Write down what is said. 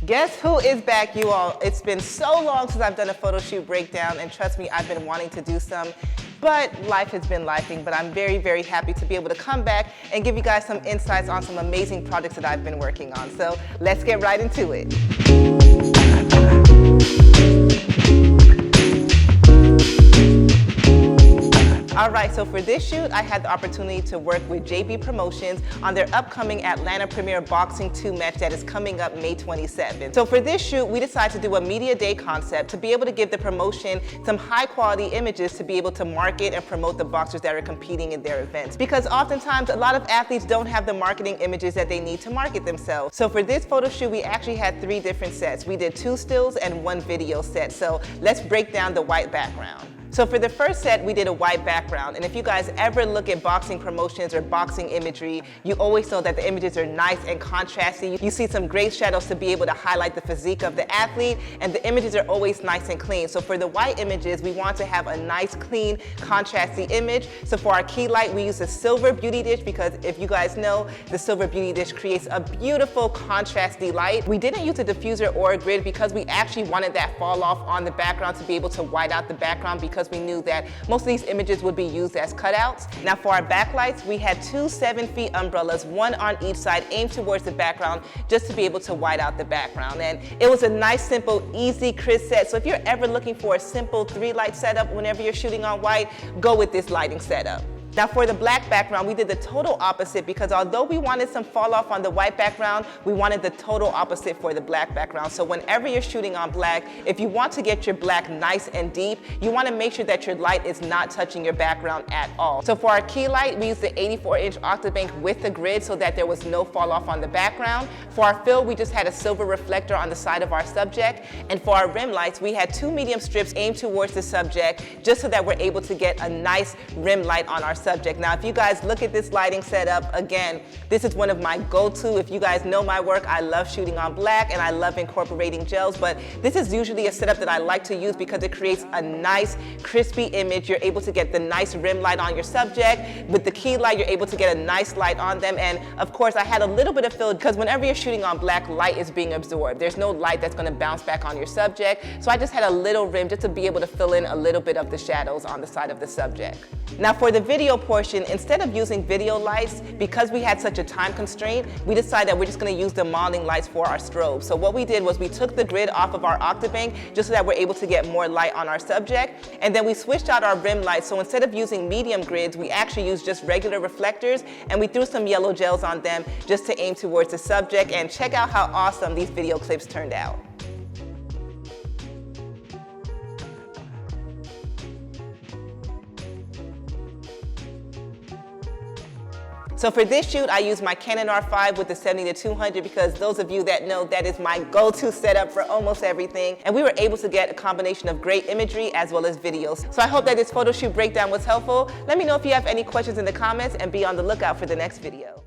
Guess who is back, you all? It's been so long since I've done a photo shoot breakdown, and trust me, I've been wanting to do some, but life has been lifing. But I'm very, very happy to be able to come back and give you guys some insights on some amazing projects that I've been working on. So let's get right into it. All right, so for this shoot, I had the opportunity to work with JB Promotions on their upcoming Atlanta Premiere Boxing 2 match that is coming up May 27th. So for this shoot, we decided to do a media day concept to be able to give the promotion some high quality images to be able to market and promote the boxers that are competing in their events. Because oftentimes, a lot of athletes don't have the marketing images that they need to market themselves. So for this photo shoot, we actually had 3 different sets. We did 2 stills and 1 video set. So let's break down the white background. So for the first set, we did a white background, and if you guys ever look at boxing promotions or boxing imagery, you always know that the images are nice and contrasty. You see some great shadows to be able to highlight the physique of the athlete, and the images are always nice and clean. So for the white images, we want to have a nice, clean, contrasty image. So for our key light, we use a silver beauty dish because if you guys know, the silver beauty dish creates a beautiful contrasty light. We didn't use a diffuser or a grid because we actually wanted that fall off on the background to be able to white out the background, because we knew that most of these images would be used as cutouts. Now for our backlights, we had 2 7-feet umbrellas, 1 on each side, aimed towards the background just to be able to white out the background. And it was a nice, simple, easy, crisp set. So if you're ever looking for a simple 3-light setup whenever you're shooting on white, go with this lighting setup. Now for the black background, we did the total opposite because although we wanted some fall off on the white background, we wanted the total opposite for the black background. So whenever you're shooting on black, if you want to get your black nice and deep, you want to make sure that your light is not touching your background at all. So for our key light, we used the 84-inch Octabank with the grid so that there was no fall off on the background. For our fill, we just had a silver reflector on the side of our subject. And for our rim lights, we had 2 medium strips aimed towards the subject just so that we're able to get a nice rim light on our subject. Now, if you guys look at this lighting setup, again, this is one of my go-to. If you guys know my work, I love shooting on black and I love incorporating gels, but this is usually a setup that I like to use because it creates a nice, crispy image. You're able to get the nice rim light on your subject. With the key light, you're able to get a nice light on them. And of course, I had a little bit of fill because whenever you're shooting on black, light is being absorbed. There's no light that's gonna bounce back on your subject. So I just had a little rim just to be able to fill in a little bit of the shadows on the side of the subject. Now for the video portion, instead of using video lights, because we had such a time constraint, we decided that we're just going to use the modeling lights for our strobe. So what we did was we took the grid off of our Octabank just so that we're able to get more light on our subject, and then we switched out our rim lights. So instead of using medium grids, we actually used just regular reflectors, and we threw some yellow gels on them just to aim towards the subject. And check out how awesome these video clips turned out. So for this shoot, I used my Canon R5 with the 70-200 because those of you that know, that is my go-to setup for almost everything. And we were able to get a combination of great imagery as well as videos. So I hope that this photo shoot breakdown was helpful. Let me know if you have any questions in the comments and be on the lookout for the next video.